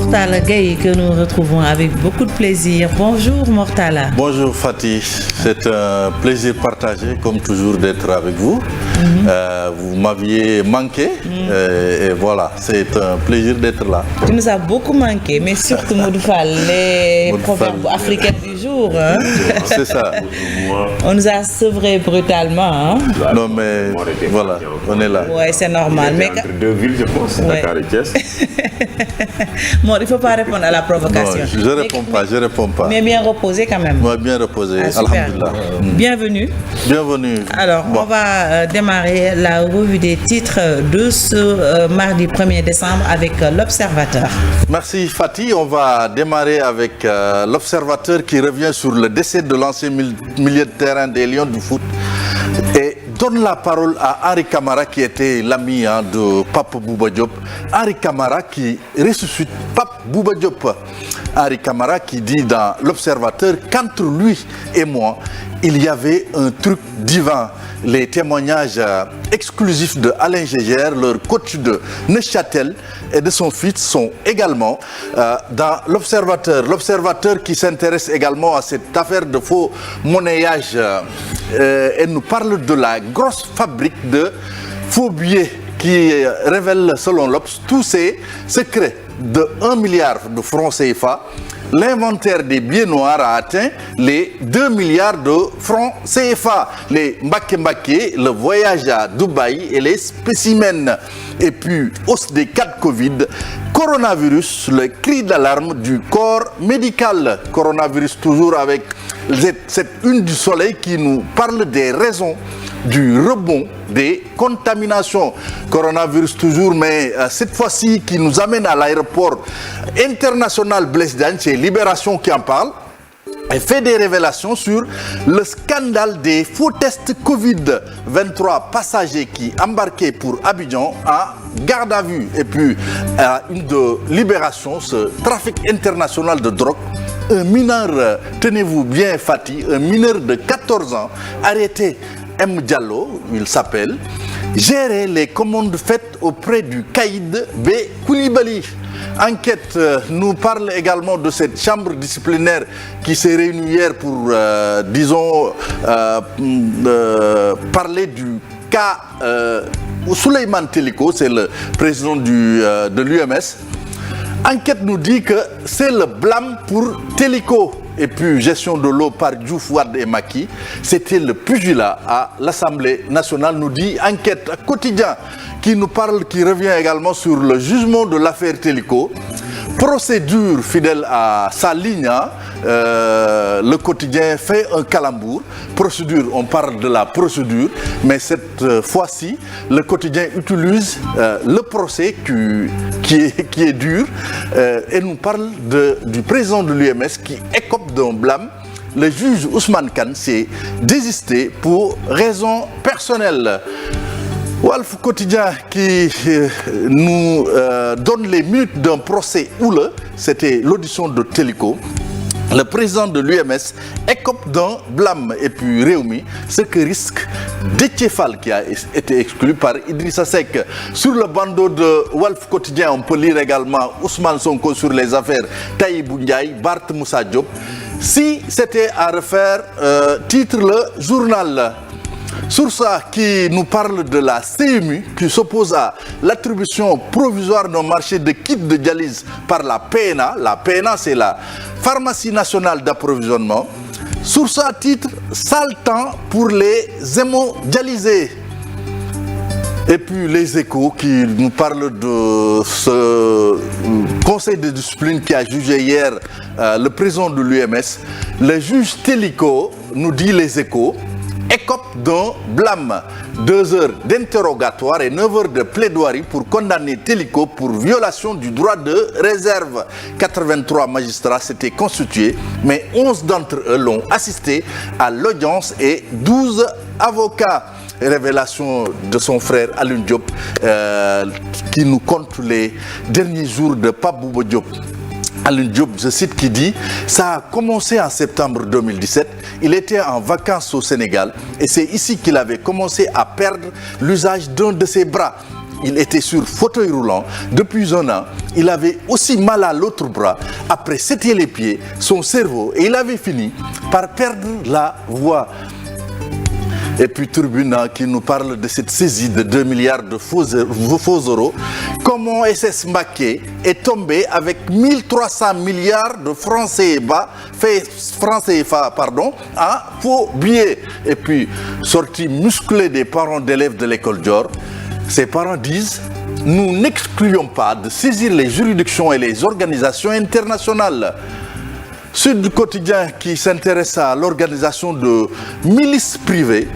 Mortala Gueye que nous retrouvons avec beaucoup de plaisir. Bonjour Mortala. Bonjour Fatih, c'est un plaisir partagé comme toujours d'être avec vous. Vous m'aviez manqué et voilà, c'est un plaisir d'être là. Tu nous as beaucoup manqué, mais surtout Moudfal, les proverbes africains du jour. Hein? C'est ça. On nous a sevrés brutalement. Hein? Non mais voilà, on est là. Oui, c'est normal. Mais entre deux villes, je pense, Dakar et Thiès. Bon, il ne faut pas répondre à la provocation. Non, je réponds pas. Mais bien reposé quand même. Ouais, bien reposé, alhamdoulilah. Bienvenue. Bienvenue. Alors, on va démarrer la revue des titres de ce mardi 1er décembre avec l'Observateur. Merci Fatih. On va démarrer avec l'Observateur qui revient sur le décès de l'ancien milieu de terrain des Lions du foot et donne la parole à Henri Camara qui était l'ami de Pape Bouba Diop. Henri Camara qui ressuscite Pape Bouba Diop. Henri Camara qui dit dans l'Observateur qu'entre lui et moi, il y avait un truc divin. Les témoignages exclusifs de Alain Gégère, leur coach de Neuchâtel et de son fils sont également dans l'Observateur. L'Observateur qui s'intéresse également à cette affaire de faux monnayage et nous parle de la grosse fabrique de faux billets qui révèle selon l'Obs tous ces secrets de 1 milliard de francs CFA. L'inventaire des billets noirs a atteint les 2 milliards de francs CFA. Les Mbake, le voyage à Dubaï et les spécimens. Et puis, hausse des cas de Covid, coronavirus, le cri d'alarme du corps médical. Coronavirus toujours avec cette une du soleil qui nous parle des raisons du rebond des contaminations. Coronavirus toujours, mais cette fois-ci qui nous amène à l'aéroport international Blaise Diagne, c'est Libération qui en parle, et fait des révélations sur le scandale des faux tests Covid. 23 passagers qui embarquaient pour Abidjan en garde à vue. Et puis, une de Libération, ce trafic international de drogue. Un mineur, tenez-vous bien Fatih, un mineur de 14 ans arrêté, M. Diallo, il s'appelle, gérer les commandes faites auprès du caïd B. Koulibaly. Enquête nous parle également de cette chambre disciplinaire qui s'est réunie hier pour, parler du cas Souleymane Teliko, c'est le président de l'UMS. Enquête nous dit que c'est le blâme pour Teliko. Et puis, gestion de l'eau par Diouf, Wade et Macky. C'était le pugilat à l'Assemblée nationale, nous dit Enquête quotidien, qui nous parle, qui revient également sur le jugement de l'affaire Teliko. Procédure fidèle à sa ligne, le quotidien fait un calembour. Procédure, on parle de la procédure, mais cette fois-ci, le quotidien utilise le procès qui est dur et nous parle du président de l'UMS qui écope d'un blâme. Le juge Ousmane Kane s'est désisté pour raisons personnelles. Walf Quotidien qui nous donne les minutes d'un procès houleux, c'était l'audition de Teliko. Le président de l'UMS écope d'un blâme. Et puis Réumi, ce que risque Déthié Fall qui a été exclu par Idrissa Seck. Sur le bandeau de Walf Quotidien, on peut lire également Ousmane Sonko sur les affaires Taïbou Ndiaye, Bart Moussa Diop. Si c'était à refaire, titre le journal. Source qui nous parle de la CMU qui s'oppose à l'attribution provisoire d'un marché de kits de dialyse par la PNA. La PNA, c'est la Pharmacie nationale d'approvisionnement. Source à titre, sale temps pour les hémodialysés. Et puis les Échos qui nous parlent de ce conseil de discipline qui a jugé hier le président de l'UMS. Le juge Teliko, nous dit les Échos, écope d'un blâme. 2 heures d'interrogatoire et 9 heures de plaidoirie pour condamner Teliko pour violation du droit de réserve. 83 magistrats s'étaient constitués, mais 11 d'entre eux l'ont assisté à l'audience et 12 avocats. Révélation de son frère Alun Diop qui nous compte les derniers jours de Pape Bouba Diop. Alun Diop, je cite, qui dit « Ça a commencé en septembre 2017, il était en vacances au Sénégal et c'est ici qu'il avait commencé à perdre l'usage d'un de ses bras. il était sur fauteuil roulant. Depuis un an, il avait aussi mal à l'autre bras. Après, c'était les pieds, son cerveau, et il avait fini par perdre la voix. Et puis Tribune qui nous parle de cette saisie de 2 milliards de faux euros. Comment SS Mbacké est tombé avec 1300 milliards de francs CFA, en faux billets. Et puis, sortie musclée des parents d'élèves de l'école Dior, ces parents disent: nous n'excluons pas de saisir les juridictions et les organisations internationales. Sud Quotidien qui s'intéresse à l'organisation de milices privées.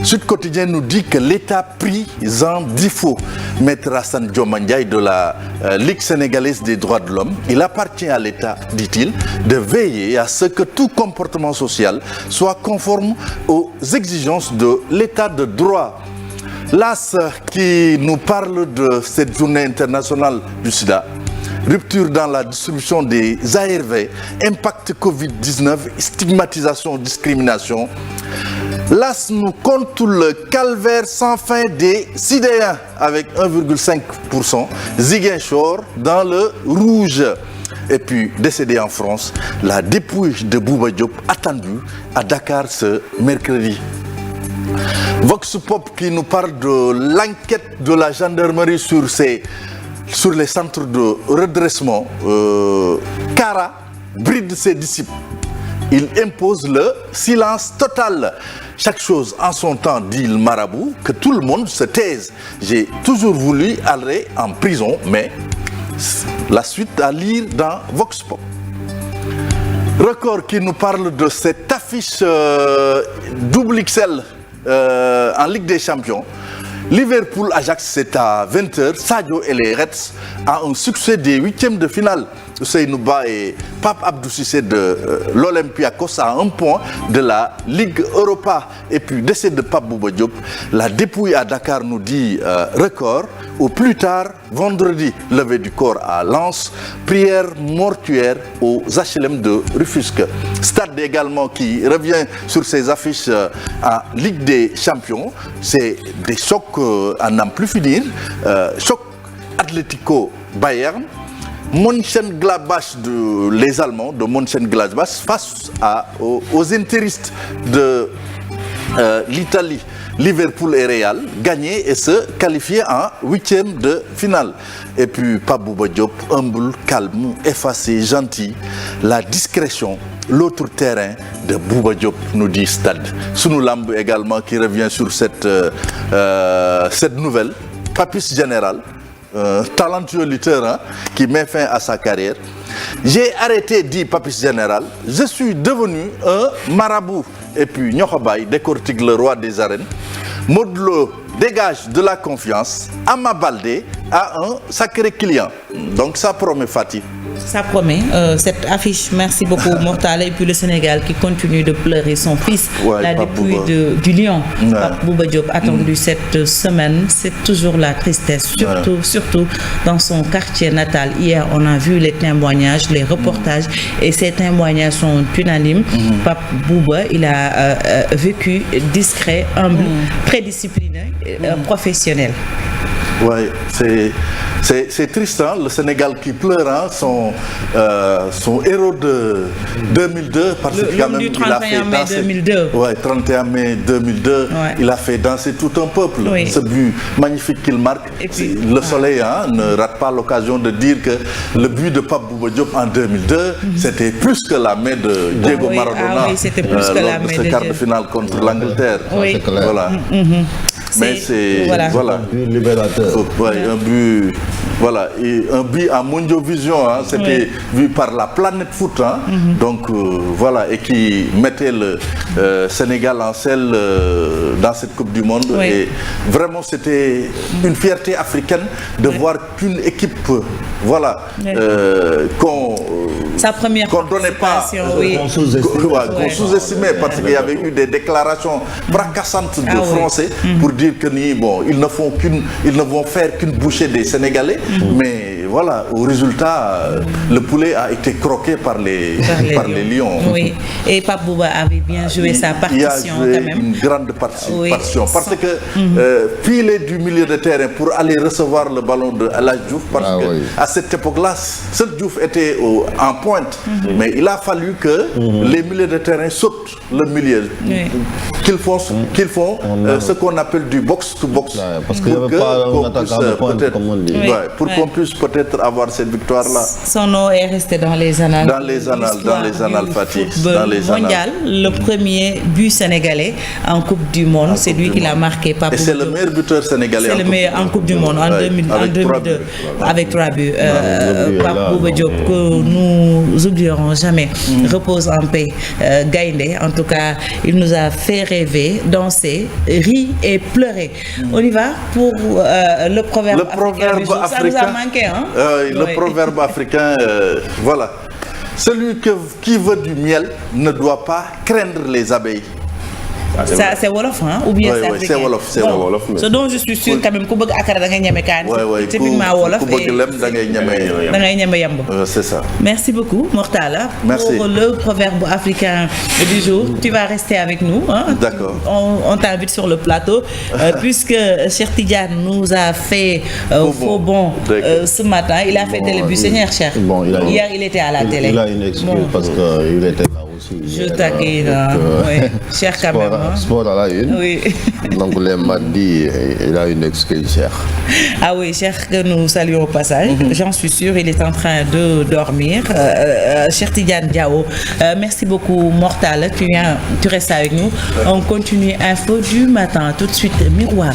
Sud Quotidien nous dit que l'État pris en défaut. Maître Hassan Dioma Ndiaye de la Ligue sénégalaise des droits de l'homme, il appartient à l'État, dit-il, de veiller à ce que tout comportement social soit conforme aux exigences de l'État de droit. L'AS qui nous parle de cette journée internationale du sida. Rupture dans la distribution des ARV, impact Covid-19, stigmatisation, discrimination. L'AS nous compte le calvaire sans fin des sidéens avec 1,5%. Ziguinchor dans le rouge. Et puis, décédé en France, la dépouille de Bouba Diop attendue à Dakar ce mercredi. Vox Pop qui nous parle de l'enquête de la gendarmerie sur les centres de redressement. Kara bride ses disciples. Il impose le silence total. Chaque chose en son temps, dit le marabout, que tout le monde se taise. J'ai toujours voulu aller en prison, mais la suite à lire dans Vox Pop. Record qui nous parle de cette affiche double XL en Ligue des Champions. Liverpool-Ajax, c'est à 20h. Sadio et les Reds ont un succès des huitièmes de finale. Ousseynou Ba et Pape Abdou Cissé de l'Olympiakos à un point de la Ligue Europa. Et puis, décès de Pape Bouba Diop, la dépouille à Dakar nous dit Record. Au plus tard, vendredi, levée du corps à Lens, prière mortuaire aux HLM de Rufisque. Stade également qui revient sur ses affiches en Ligue des Champions. C'est des chocs à n'en plus finir. Choc Atlético Bayern. Mönchengladbach les Allemands de Mönchengladbach face aux interistes de l'Italie. Liverpool et Real gagner et se qualifier en huitième de finale. Et puis Pape Bouba Diop, humble, calme, effacé, gentil. La discrétion, l'autre terrain de Bouba Diop, nous dit Stade. Sunu Lamb également qui revient sur cette nouvelle. Papis Général, talentueux lutteur qui met fin à sa carrière. J'ai arrêté, dit Papis Général, je suis devenu un marabout. Et puis Nyokobay décortique le roi des arènes. Modou Lo dégage de la confiance. Ama Baldé a un sacré client. Donc ça promet Fatih. Ça promet, cette affiche, merci beaucoup Mortala. Et puis le Sénégal qui continue de pleurer son fils, la dépouille du lion, Pape Bouba Diop, attendu cette semaine. C'est toujours la tristesse, surtout dans son quartier natal. Hier, on a vu les témoignages, les reportages, et ces témoignages sont unanimes. Pape Bouba, il a vécu discret, humble, très discipliné, professionnel. Oui, c'est triste, hein, le Sénégal qui pleure, son héros de 2002, parce que quand même, il a fait danser, 2002. Ouais, 31 mai 2002, ouais. Il a fait danser tout un peuple. Oui. Ce but magnifique qu'il marque, puis, le soleil ne rate pas l'occasion de dire que le but de Pape Bouba Diop en 2002, c'était plus que la main de Diego Maradona c'était plus que la main de ce quart de finale contre l'Angleterre. Oui. Voilà. Mais c'est un but libérateur. Ouais, un but, voilà, et un but à Mondiovision, c'était vu par la planète foot, donc voilà, et qui mettait le Sénégal en selle dans cette Coupe du Monde. Oui. Et vraiment, c'était une fierté africaine de voir qu'une équipe, voilà, qu'on donnait pas, qu'on sous-estimait, parce qu'il y avait eu des déclarations fracassantes de Français pour dire que ils ne vont faire qu'une bouchée des Sénégalais, mais voilà, au résultat, le poulet a été croqué par les lions. Oui, et Pape Bouba avait bien joué sa partition quand même. Une grande partition. Parce que filer du milieu de terrain pour aller recevoir le ballon de El Hadji Diouf, parce que à cette époque-là, seul Diouf était en pointe. Mais il a fallu que les milieux de terrain sautent le milieu. Qu'ils font ce qu'on appelle du box-to-box. Parce qu'il n'y avait pas un attaquant de pointe, comme on dit. Pour qu'on puisse peut-être avoir cette victoire-là. Son nom est resté dans les annales. Dans les annales Fatih. Dans les mondial, le premier but sénégalais en Coupe du Monde, c'est lui qui l'a marqué. Et c'est le meilleur buteur sénégalais. C'est le meilleur en Coupe du Monde en 2002 avec 3 buts. Pape Bouba Diop, que nous oublierons jamais. Repose en paix. Gaïndé, en tout cas, il nous a fait rêver, danser, rire et pleurer. On y va pour le proverbe africain. Ça nous a manqué, hein? Le proverbe africain, voilà. Celui qui veut du miel ne doit pas craindre les abeilles. Ça c'est wolof, hein? Ou bien c'est africain? C'est wolof. Ce dont je suis sûr quand même, ku bëgg akara da ngay ñame kaan. Typiquement wolof. Ku bëgg lem da ngay ñame yamb. C'est ça. Merci beaucoup, Mortala. Merci. Pour le proverbe africain du jour. Tu vas rester avec nous, hein? D'accord. On t'invite sur le plateau puisque Cheikh Tidiane nous a fait faux bon ce matin. Il a fait télé Seigneur Cheikh. Hier, il était à la télé. Il a une excuse parce qu'il était là aussi. Je taquine, Cheikh quand même. Sport à la une. Oui. Donc les mardis, il a une excuse, Cheikh. Ah oui, Cheikh, que nous saluons au passage. J'en suis sûre, il est en train de dormir. Cheikh Tidiane Diao, merci beaucoup, Mortal. Tu restes avec nous. On continue Info du matin. Tout de suite, Miroir.